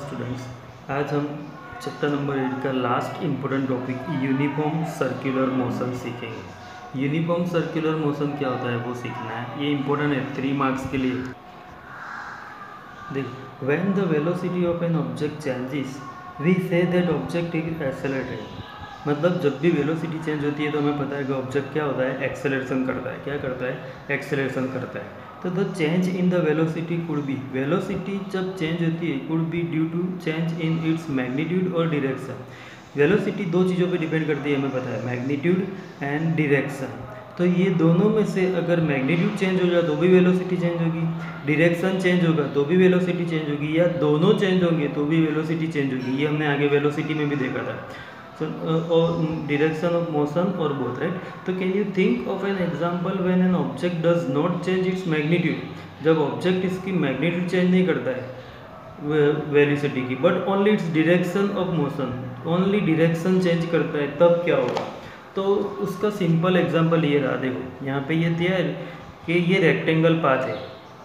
Students, आज हम chapter number 8 का last important topic uniform circular motion सीखेंगे। यूनिफॉर्म सर्कुलर मोशन क्या होता है वो सीखना है, ये इम्पोर्टेंट है 3 मार्क्स के लिए। देखो, when the velocity of an object changes we say that object is accelerated. मतलब जब भी वेलोसिटी चेंज होती है तो हमें पता है कि ऑब्जेक्ट क्या होता है, एक्सेलरेशन करता है। क्या करता है? एक्सेलरेशन करता है। तो the change in the velocity could be, velocity जब चेंज होती है could be due to change in its magnitude और डायरेक्शन। वेलोसिटी दो चीज़ों पे डिपेंड करती है, हमें पता है, मैग्नीट्यूड एंड डायरेक्शन। तो ये दोनों में से अगर मैग्नीट्यूड चेंज हो जाए तो भी वेलोसिटी चेंज होगी, डायरेक्शन चेंज होगा तो भी वेलोसिटी चेंज होगी, या दोनों चेंज होंगे तो भी वेलोसिटी चेंज होगी। ये हमने आगे वेलोसिटी में भी देखा था। और डायरेक्शन ऑफ मोशन और बोथ, राइट। तो can you think of an example when an object does not change its magnitude. जब ऑब्जेक्ट इसकी मैग्नीट्यूड चेंज नहीं करता है वेलोसिटी की, but only its direction of motion, only direction change करता है, तब क्या होगा? तो उसका सिंपल एग्जांपल ये रहा। देखो यहाँ पे ये दिया है कि ये रेक्टेंगल पाथ है,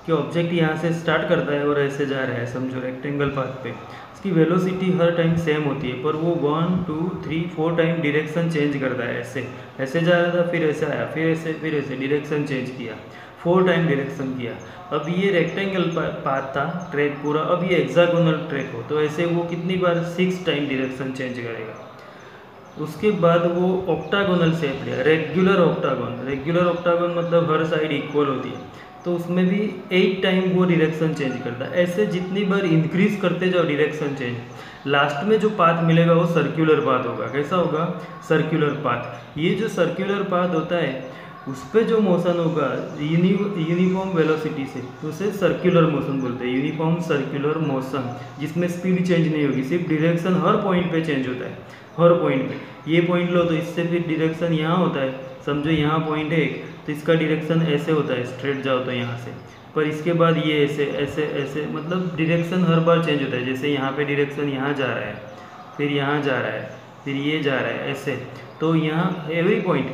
कि ऑब्जेक्ट यहाँ से स्टार्ट करता है और ऐसे जा रहा है, समझो रेक्टेंगल पाथ पे। इसकी वेलोसिटी हर टाइम सेम होती है, पर वो 1 2 3 4 टाइम डायरेक्शन चेंज करता है। ऐसे ऐसे जा रहा था, फिर ऐसे आया, फिर ऐसे डायरेक्शन चेंज किया, 4 टाइम डायरेक्शन किया। अब ये रेक्टेंगल पाथ था ट्रैक पूरा, अब ये हेक्सागोनल ट्रैक हो तो ऐसे वो कितनी बार 6 टाइम डायरेक्शन चेंज करेगा। उसके बाद वो ऑक्टागोनल शेप लिया, रेगुलर ऑक्टागोन। रेगुलर ऑक्टागोन मतलब हर साइड इक्वल होती है, तो उसमें भी 8 टाइम वो डायरेक्शन चेंज करता है। ऐसे जितनी बार इंक्रीज करते जाओ डायरेक्शन चेंज, लास्ट में जो पाथ मिलेगा वो सर्कुलर पाथ होगा। कैसा होगा? Circular path. ये जो सर्कुलर पाथ होता है उस पर जो मोशन होगा यूनिफॉर्म वेलोसिटी से, तो उसे सर्कुलर मोशन बोलते हैं, यूनिफॉर्म सर्कुलर मोशन, जिसमें स्पीड चेंज नहीं होगी, सिर्फ डायरेक्शन हर पॉइंट पे चेंज होता है, हर पॉइंट पे। ये पॉइंट लो तो इससे फिर डायरेक्शन यहाँ होता है, समझो यहाँ पॉइंट है एक, तो इसका डायरेक्शन ऐसे होता है, स्ट्रेट जाओ तो यहाँ से, पर इसके बाद ये ऐसे ऐसे ऐसे, मतलब डायरेक्शन हर बार चेंज होता है। जैसे यहाँ पे डायरेक्शन यहाँ जा रहा है, फिर यहाँ जा रहा है, फिर ये जा रहा है, ऐसे। तो यहाँ एवरी पॉइंट,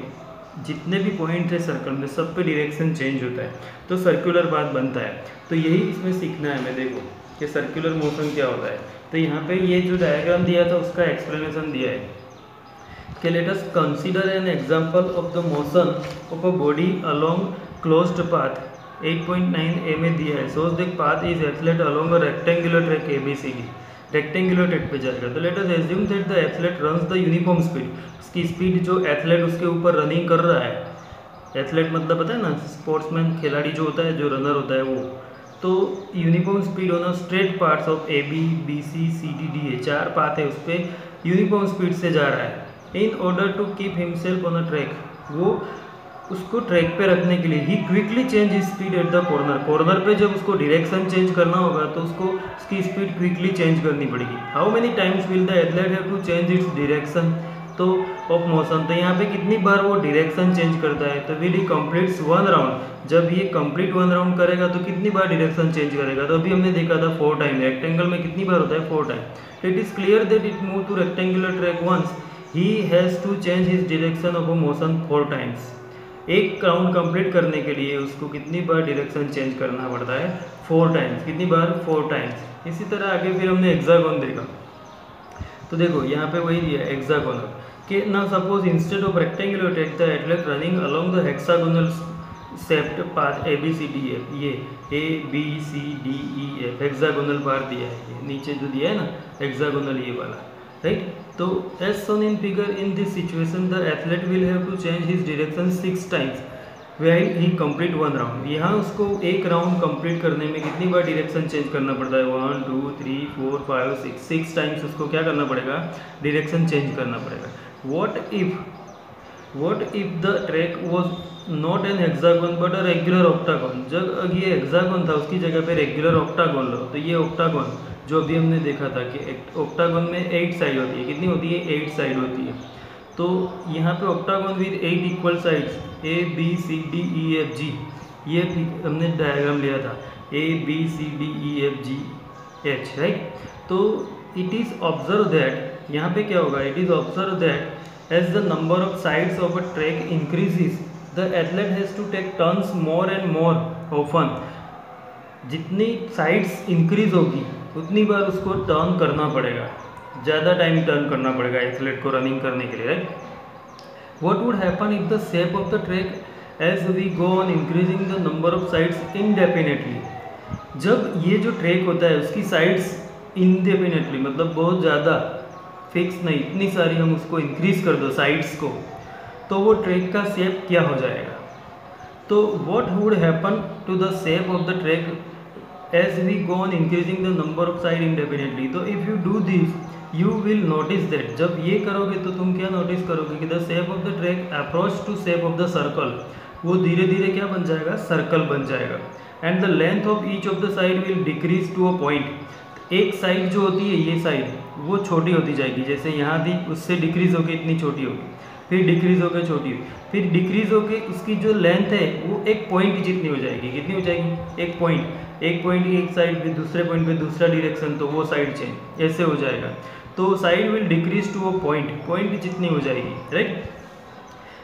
जितने भी पॉइंट है सर्कल में, सब पे डायरेक्शन चेंज होता है, तो सर्कुलर पाथ बनता है। तो यही इसमें सीखना है हमें। देखो कि सर्कुलर मोशन क्या होता है। तो यहाँ पे ये जो डायग्राम दिया था उसका एक्सप्लेनेशन दिया है कि let us consider an example of the motion of a body along closed path. 8.9 A में दिया है, shows the path is athlete along a rectangular track ABCD। Rectangular track पे जाएगा, तो let us assume that the athlete runs the uniform speed. उसकी speed जो athlete उसके ऊपर रनिंग कर रहा है, एथलेट मतलब पता है ना, स्पोर्ट्समैन, खिलाड़ी जो होता है, जो रनर होता है वो, तो uniform speed on straight parts of ABBCCDDA, 4 path है, उस पर यूनिफॉर्म स्पीड से जा रहा है। In order to keep himself on a track, वो उसको ट्रैक पे रखने के लिए ही quickly change speed at the corner. Corner पे जब उसको डायरेक्शन चेंज करना होगा तो उसको उसकी स्पीड क्विकली चेंज करनी पड़ेगी। How many times will the athlete have to change its direction तो ऑफ मोशन। तो यहाँ पे कितनी बार वो डायरेक्शन चेंज करता है? तो विल ही कंप्लीट्स 1 राउंड। जब ये कंप्लीट 1 राउंड करेगा तो कितनी बार डायरेक्शन चेंज करेगा? तो अभी हमने देखा था 4 टाइम। रेक्टेंगल में कितनी बार होता है? 4 time. It is clear that it move to rectangular track once he has to change his direction of a motion 4 times. एक राउंड कंप्लीट करने के लिए उसको कितनी बार डायरेक्शन चेंज करना पड़ता है? 4 टाइम्स। कितनी बार? 4 टाइम्स। इसी तरह आगे फिर हमने हेक्सागोन देखा, तो देखो यहाँ पे वही दिया है हेक्सागोनल, कि ना suppose instead of rectangular track the athlete running along the hexagonal shaped path ABCDF, ये ABCDEF हेक्सागोनल पाथ दिया है, ये नीचे जो दिया है ना हेक्सागोनल, ये वाला, राइट। तो as shown in figure, in this situation the athlete will have to change his direction 6 times while he complete 1 round. यहाँ उसको एक राउंड कंप्लीट करने में कितनी बार डायरेक्शन चेंज करना पड़ता है? 1 2 3 4 5 6 टाइम्स उसको क्या करना पड़ेगा? डायरेक्शन चेंज करना पड़ेगा। what if the track was not an hexagon but a regular octagon। जब ये हेक्सागोन था उसकी जगह पे रेगुलर ऑक्टागोन लो, तो ये ऑक्टागोन जो अभी हमने देखा था कि ऑक्टागोन में 8 साइड होती है। कितनी होती है? 8 साइड होती है। तो यहाँ पे octagon with 8 equal sides ABCDEFG, ये हमने डायग्राम लिया था ABCDEFGH, राइट। तो इट इज़ ऑब्जर्व दैट, यहाँ पे क्या होगा? It is observe that as the number of sides of a track increases the athlete has to take turns more and more often. जितनी साइड्स इंक्रीज होगी उतनी बार उसको turn करना पड़ेगा, ज़्यादा टाइम टर्न करना पड़ेगा एक्सेलेरेट को रनिंग करने के लिए, right. What would happen if the shape of the track as we go on increasing the number of sides indefinitely. जब ये जो ट्रैक होता है उसकी साइड्स इंडेफिनेटली मतलब बहुत ज़्यादा फिक्स नहीं, इतनी सारी हम उसको इंक्रीज कर दो साइड्स को, तो वो ट्रैक का शेप क्या हो जाएगा। तो what would happen to the shape of the track as we go on increasing the number of side indefinitely. तो if you do this you will notice that, जब ये करोगे तो तुम क्या नोटिस करोगे कि the shape of the track approach to shape of the circle, वो धीरे धीरे क्या बन जाएगा, सर्कल बन जाएगा। And the length of each of the side will decrease to a point. एक साइड जो होती है ये साइड वो छोटी होती जाएगी, जैसे यहाँ थी उससे डिक्रीज होकर इतनी छोटी होगी, फिर डिक्रीज होकर छोटी हुई, फिर डिक्रीज होकर इसकी जो लेंथ है वो एक पॉइंट जितनी हो जाएगी। कितनी हो जाएगी, एक पॉइंट, एक पॉइंट एक साइड, फिर दूसरे पॉइंट पे दूसरा डायरेक्शन, तो वो साइड चेंज ऐसे हो जाएगा। तो side will decrease to a point, point जितनी हो जाएगी, right.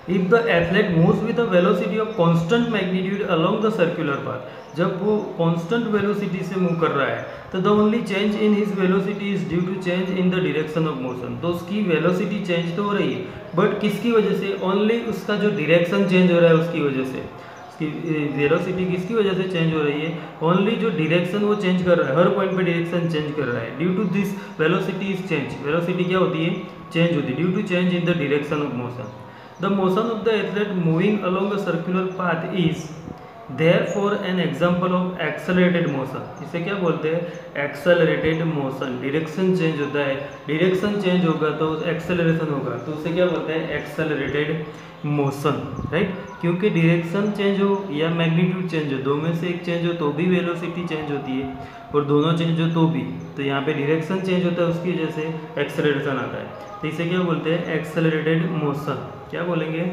If the athlete moves with a velocity of constant magnitude along the circular path, जब वो कांस्टेंट वेलोसिटी से मूव कर रहा है तो the only change in his velocity is due to change in the direction of motion. तो उसकी velocity change तो हो रही है, बट किसकी वजह से, ओनली उसका जो डायरेक्शन चेंज हो रहा है उसकी वजह से। उसकी वेलोसिटी किसकी वजह से चेंज हो रही है, ओनली जो डायरेक्शन वो चेंज कर रहा है, हर पॉइंट पे डायरेक्शन चेंज कर रहा है। Due to this velocity is change, velocity क्या होती है, चेंज होती है, due to change in the direction of motion. The motion of the athlete moving along a circular path is therefore an example of accelerated motion। इसे क्या बोलते हैं, accelerated motion. Direction change होता है, डायरेक्शन चेंज होगा तो acceleration होगा, तो उसे क्या बोलते हैं, एक्सेलरेटेड मोशन, राइट। क्योंकि डायरेक्शन चेंज हो या मैग्नीट्यूड चेंज हो, दो में से एक चेंज हो तो भी वेलोसिटी चेंज होती है, और दोनों चेंज हो तो भी, तो यहाँ पे डायरेक्शन चेंज होता है उसकी वजह से एक्सेलरेशन आता है। तो इसे क्या बोलते हैं, एक्सेलरेटेड मोशन। क्या बोलेंगे,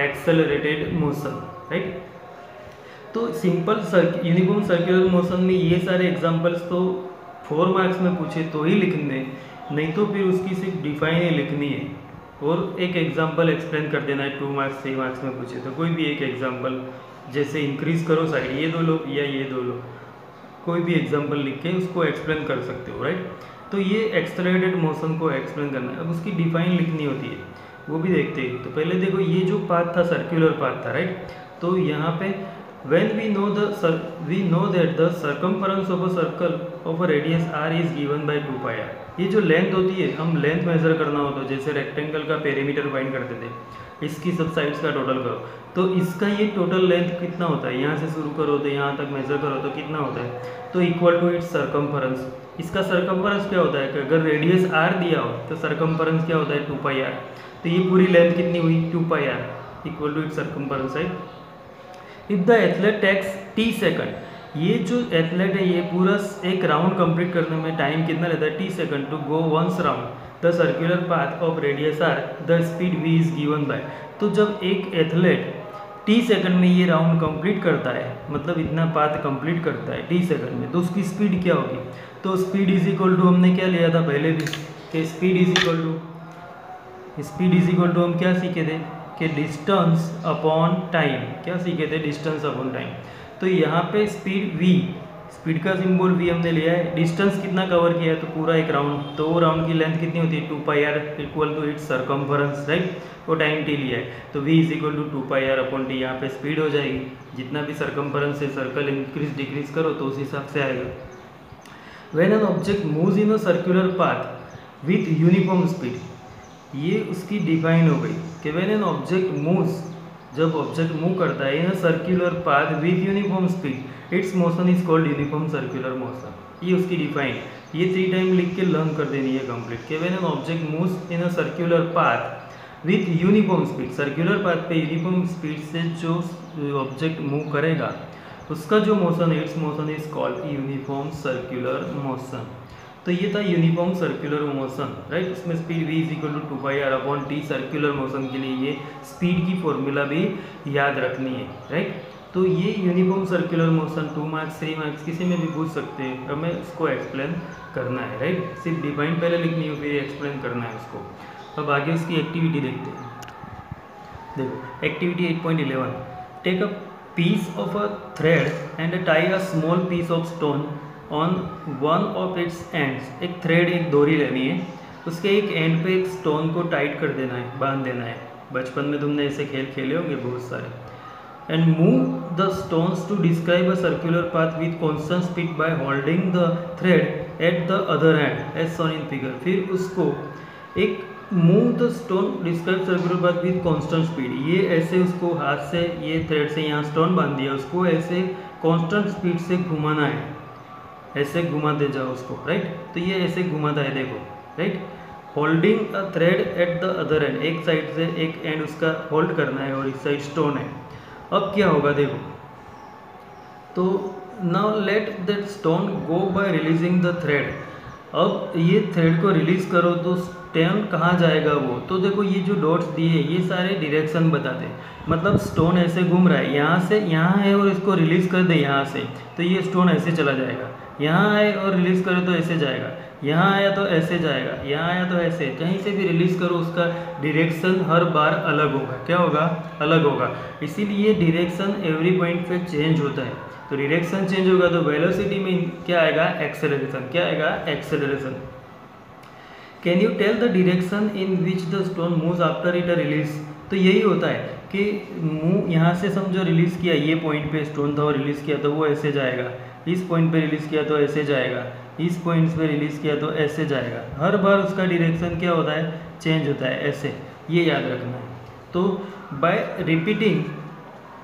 एक्सेलरेटेड मोशन, राइट। तो सिंपल यूनिफॉर्म सर्कुलर मोशन में ये सारे एग्जांपल्स तो 4 मार्क्स में पूछे तो ही लिखने, नहीं तो फिर उसकी सिर्फ डिफाइन ही लिखनी है और एक एग्जांपल एक्सप्लेन कर देना है। 2 मार्क्स 3 मार्क्स में पूछे तो कोई भी एक एग्जांपल, जैसे इंक्रीज करो साइड, ये दो लो या ये दो लो, कोई भी एग्जांपल लिख के उसको एक्सप्लेन कर सकते हो, राइट। तो ये एक्सेलरेटेड मोशन को एक्सप्लेन करना है। अब उसकी डिफाइन लिखनी होती है, वो भी देखते हैं। तो पहले देखो ये जो पाथ था सर्कुलर पाथ था, राइट। तो यहाँ पे when we know that the circumference of a circle of a radius r is given by 2 pi r। ये जो लेंथ होती है, हम लेंथ मेजर करना हो तो जैसे रेक्टेंगल का पेरीमीटर फाइंड करते थे, इसकी सब साइड्स का टोटल करो, तो इसका ये टोटल लेंथ कितना होता है, यहाँ से शुरू करो तो यहाँ तक मेजर करो तो कितना होता है, तो इक्वल टू इट्स सर्कमफरेंस। इसका सर्कमफरेंस क्या होता है कि अगर रेडियस r दिया हो तो सर्कमफरेंस क्या होता है, 2 pi r। तो ये पूरी लेंथ कितनी हुई, 2 pi r equal to its circumference, right. If the athlete takes t second, ये जो एथलेट है ये पूरा एक राउंड कंप्लीट करने में टाइम कितना लेता है, t second to go once round the circular path of radius r, the speed v is given by. तो जब एक एथलेट t सेकंड में ये राउंड कंप्लीट करता है, मतलब इतना पाथ कंप्लीट करता है t सेकंड में, तो उसकी स्पीड क्या होगी, तो स्पीड इज इक्वल टू, हमने क्या लिया था पहले भी कि स्पीड इज इक्वल टू हम क्या सीखे थे कि डिस्टेंस अपॉन टाइम, क्या सीखे थे, डिस्टेंस अपॉन टाइम। तो यहाँ पे स्पीड v, स्पीड का सिंबल v हमने लिया है, डिस्टेंस कितना कवर किया है तो पूरा एक राउंड, तो वो राउंड की लेंथ कितनी होती है, 2 pi r equal to its circumference, right. वो टाइम t लिया है तो v is equal to 2 pi r upon t, यहाँ पे स्पीड हो जाएगी, जितना भी सर्कमफरेंस है सर्कल इंक्रीज डिक्रीज करो तो उस हिसाब से आएगा। When an object moves in a circular path with uniform speed, ये उसकी डिफाइन हो गई कि व्हेन एन ऑब्जेक्ट मूव्स, जब ऑब्जेक्ट मूव करता है in a circular path with uniform speed, it's motion is called uniform circular motion. ये उसकी डिफाइन, ये 3 टाइम लिख के लर्न कर देनी है कंप्लीट कि when an object moves in a circular path with uniform speed, circular path पे यूनिफॉर्म स्पीड से जो ऑब्जेक्ट मूव करेगा उसका जो मोशन है, its motion is called uniform circular motion. तो ये था यूनिफॉर्म सर्कुलर मोशन, राइट। इसमें speed v is equal to 2 pi r upon t, circular motion के लिए ये स्पीड की फॉर्मूला भी याद रखनी है, राइट। तो ये uniform circular motion 2 marks 3 marks किसी में भी पूछ सकते हैं, हमें उसको एक्सप्लेन करना है, राइट। सिर्फ डिफाइन पहले लिखनी है फिर एक्सप्लेन करना है उसको। अब आगे उसकी एक्टिविटी देखते हैं। देखो activity 8.11, take a piece of a thread and tie a small piece of stone on one of its ends, एक थ्रेड, एक डोरी लेनी है, उसके एक एंड पे एक स्टोन को टाइट कर देना है, बांध देना है। बचपन में तुमने ऐसे खेल खेले होंगे बहुत सारे। And move the stones to describe a circular path with constant speed by holding the thread at the other end as shown in figure. फिर उसको एक move the stone describe circular path with constant speed, ये ऐसे उसको हाथ से, ये thread से यहाँ स्टोन बांध दिया, उसको ऐसे कॉन्स्टेंट स्पीड से घुमाना है, ऐसे घुमाते जाओ उसको, राइट। तो ये ऐसे घुमाता है, देखो, right. Holding a thread at the other and, एक साइड से एक एंड उसका होल्ड करना है और इस साइड स्टोन है। अब क्या होगा देखो, तो now let that stone go bye releasing the thread. अब ये थ्रेड को रिलीज करो तो स्टोन कहाँ जाएगा वो, तो देखो ये जो डॉट्स दिए ये सारे डायरेक्शन बताते हैं। मतलब स्टोन ऐसे घूम रहा है, यहाँ से यहाँ है और इसको रिलीज कर दे यहाँ से, तो ये स्टोन ऐसे चला जाएगा। यहाँ आए और रिलीज करो तो ऐसे जाएगा, यहाँ आया तो ऐसे जाएगा, यहाँ आया तो ऐसे, कहीं से भी रिलीज करो उसका डायरेक्शन हर बार अलग होगा। क्या होगा? अलग होगा। इसीलिए डायरेक्शन एवरी पॉइंट पे चेंज होता है। तो डायरेक्शन चेंज होगा तो वेलोसिटी में क्या आएगा? एक्सेलरेशन। क्या आएगा? Acceleration. Can you tell the direction in which the stone moves after it release. तो यही होता है कि मूव, यहाँ से समझो रिलीज किया, ये पॉइंट पे स्टोन था और रिलीज किया तो वो ऐसे जाएगा, इस पॉइंट पे रिलीज किया तो ऐसे जाएगा, इस पॉइंट्स पे रिलीज किया तो ऐसे जाएगा। हर बार उसका डायरेक्शन क्या होता है? चेंज होता है, ऐसे। ये याद रखना है। तो bye repeating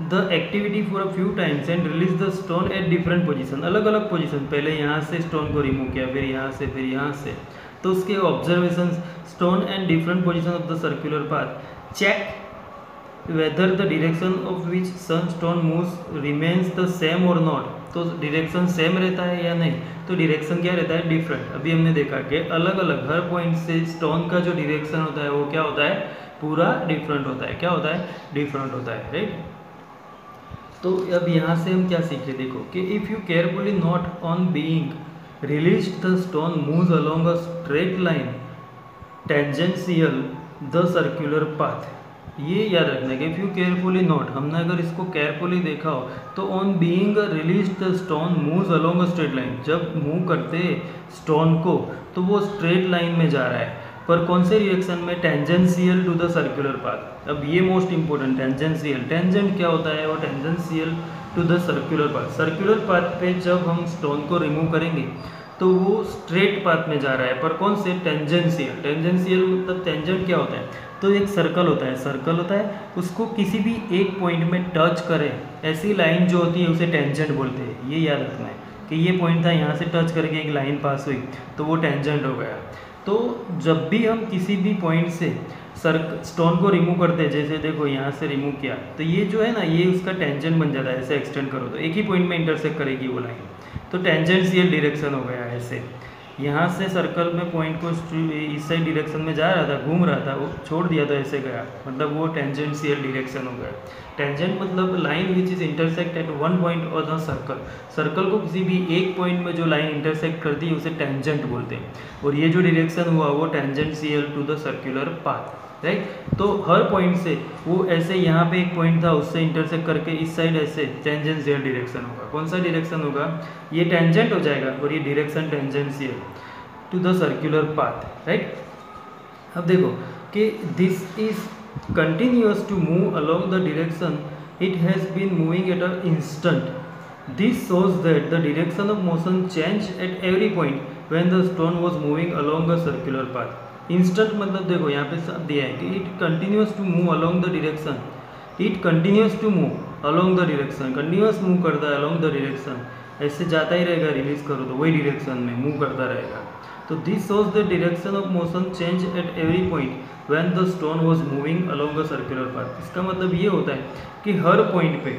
the activity for a few times and release the stone at different position, अलग अलग पोजीशन, पहले यहाँ से स्टोन को रिमूव किया, फिर यहाँ से, फिर यहाँ से, तो उसके observation stone and different position of the circular path, check whether the direction of which sun stone moves remains the same और नॉट। तो डायरेक्शन सेम रहता है या नहीं, तो डायरेक्शन क्या रहता है? डिफरेंट। अभी हमने देखा कि अलग अलग हर पॉइंट से स्टोन का जो डायरेक्शन होता है वो क्या होता है? पूरा डिफरेंट होता है। क्या होता है? डिफरेंट होता है, राइट। तो अब यहाँ से हम क्या सीखे, देखो कि if you carefully note on being released the stone moves along a straight line tangential the circular path. ये याद रखना है कि इफ़ यू केयरफुली नोट, हमने अगर इसको केयरफुली देखा हो तो on being release the stone moves along a straight line, जब मूव करते स्टोन को तो वो स्ट्रेट लाइन में जा रहा है, पर कौन से डायरेक्शन में? Tangential to the circular path. अब ये मोस्ट इंपॉर्टेंट, टेंजेंशियल। टेंजेंट क्या होता है? वो tangential to the circular path. Circular path पे जब हम स्टोन को रिमूव करेंगे तो वो स्ट्रेट पाथ में जा रहा है, पर कौन से? टेंजेंशियल। टेंजेंशियल मतलब टेंजेंट क्या होता है? तो एक सर्कल होता है, सर्कल होता है, उसको किसी भी एक पॉइंट में टच करे, ऐसी लाइन जो होती है उसे टेंजेंट बोलते हैं। ये याद रखना है कि ये पॉइंट था, यहाँ से टच करके एक लाइन पास हुई तो वो टेंजेंट हो गया। तो जब भी हम किसी भी पॉइंट से स्टोन को रिमूव करते हैं, जैसे देखो यहाँ से रिमूव किया तो ये जो है ना, ये उसका टेंजेंट बन जाता है। ऐसे एक्सटेंड करो तो एक ही पॉइंट में इंटरसेक्ट करेगी वो लाइन, तो टेंजेंशियल डायरेक्शन हो गया। ऐसे यहाँ से सर्कल में पॉइंट को इस साइड डायरेक्शन में जा रहा था, घूम रहा था, वो छोड़ दिया तो ऐसे गया, मतलब वो टेंजेंशियल डायरेक्शन हो गया। टेंजेंट मतलब line which is intersect at one point और द सर्कल। सर्कल को किसी भी एक पॉइंट में जो लाइन इंटरसेक्ट करती है उसे टेंजेंट बोलते हैं, और ये जो डायरेक्शन हुआ वो tangential to the circular path, right. तो हर पॉइंट से वो ऐसे, यहाँ पे एक पॉइंट था उससे इंटरसेक्ट करके इस साइड ऐसे टेंजेंशियल डायरेक्शन होगा। कौन सा डायरेक्शन होगा? ये टेंजेंट हो जाएगा और ये direction tangential to the circular path, right. अब देखो कि this is continuous to move along the direction it has been moving at a instant. This shows that the direction of motion change at every point when the stone was moving along a circular path. Instant मतलब देखो यहाँ पे सब दिया है कि it continuous to move along the direction, it continuous to move along the direction, continuous move करता है अलोंग द डायरेक्शन, ऐसे जाता ही रहेगा, रिलीज करो तो वही डायरेक्शन में मूव करता रहेगा। तो this shows the direction of motion change at every point when the stone was moving along a circular path. इसका मतलब ये होता है कि हर पॉइंट पे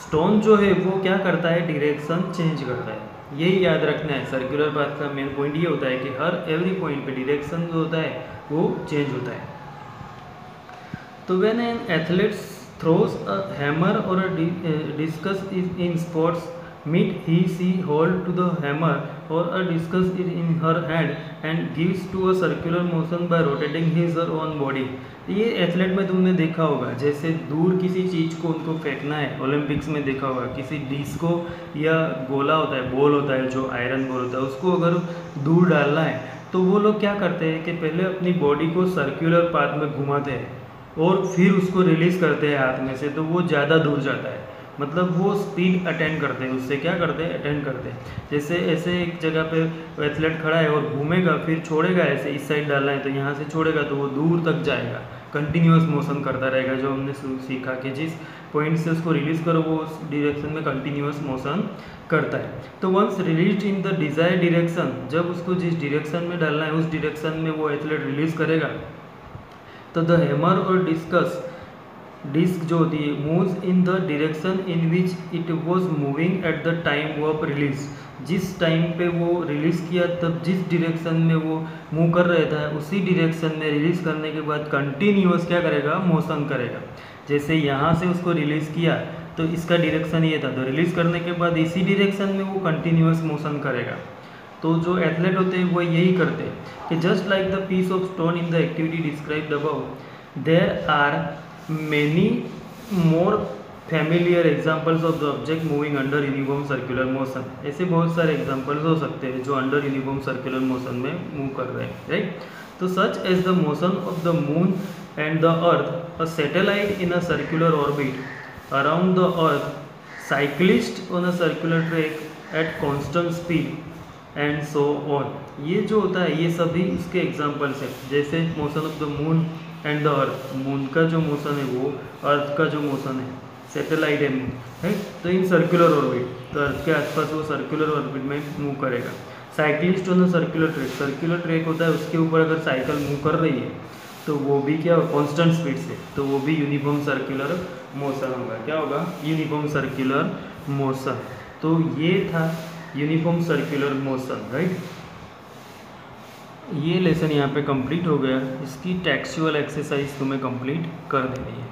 स्टोन जो है वो क्या करता है? डायरेक्शन चेंज करता है। यही याद रखना है, सर्कुलर पाथ का मेन पॉइंट ये होता है कि हर एवरी पॉइंट पे डायरेक्शन जो होता है वो चेंज होता है। तो when an athlete throws a hammer और a discus in sports, meet he she hold to the hammer or a discus it in her hand and gives to a circular motion by rotating his or own body। ये athlete में तुमने देखा होगा, जैसे दूर किसी चीज़ को उनको फेंकना है, ओलंपिक्स में देखा होगा किसी डिस्क को या गोला होता है, बॉल होता है जो आयरन बॉल होता है, उसको अगर दूर डालना है तो वो लोग क्या करते हैं कि पहले अपनी बॉडी को सर्कुलर पाथ में घुमाते हैं और फिर उसको रिलीज़ करते हैं हाथ में से, तो वो ज़्यादा दूर जाता है। मतलब वो स्पीड अटेंड करते हैं, उससे क्या करते हैं, अटेंड करते हैं। जैसे ऐसे एक जगह पे एथलेट खड़ा है और घूमेगा फिर छोड़ेगा, ऐसे इस साइड डालना है तो यहाँ से छोड़ेगा तो वो दूर तक जाएगा, कंटिन्यूअस मोशन करता रहेगा। जो हमने सीखा कि जिस पॉइंट से उसको रिलीज़ करो वो उस डायरेक्शन में कंटिन्यूअस मोशन करता है। तो once release in the desire direction, जब उसको जिस डायरेक्शन में डालना है उस डायरेक्शन में वो एथलेट रिलीज़ करेगा, तो द हैमर और डिस्क जो होती है moves in the direction in which it was moving at the time of release. जिस टाइम पे वो रिलीज़ किया तब जिस डायरेक्शन में वो मूव कर रहा था उसी डायरेक्शन में रिलीज़ करने के बाद कंटिन्यूअस क्या करेगा, मोशन करेगा। जैसे यहाँ से उसको रिलीज़ किया तो इसका डायरेक्शन ये था, तो रिलीज़ करने के बाद इसी डायरेक्शन में वो कंटिन्यूअस मोशन करेगा। तो जो एथलेट होते हैं वो यही करते हैं कि just like the piece of stone in the activity described above, there are many more familiar examples of the object moving under uniform circular motion। ऐसे बहुत सारे एग्जांपल्स हो सकते हैं जो अंडर यूनिफॉर्म सर्कुलर मोशन में मूव कर रहे हैं, राइट। तो such as the motion of the moon and the earth, a satellite in a circular orbit around the earth, cyclist on a circular track at constant speed and so on. ये जो होता है ये सभी उसके examples हैं। जैसे motion of the moon and the earth, moon का जो मोशन है वो अर्थ का जो मोशन है, सैटेलाइट है मून, है तो इन सर्कुलर ऑर्बिट, तो अर्थ के आसपास वो सर्कुलर ऑर्बिट में मूव करेगा। Cyclist on the circular track, circular track होता है उसके ऊपर अगर साइकिल मूव कर रही है तो वो भी क्या कांस्टेंट स्पीड से, तो वो भी यूनिफॉर्म सर्कुलर मोशन होगा। क्या होगा, यूनिफॉर्म सर्कुलर मोशन। तो ये था यूनिफॉर्म सर्कुलर मोशन, राइट। ये लेसन यहाँ पे कंप्लीट हो गया। इसकी टेक्सचुअल एक्सरसाइज तुम्हें कंप्लीट कर देनी है।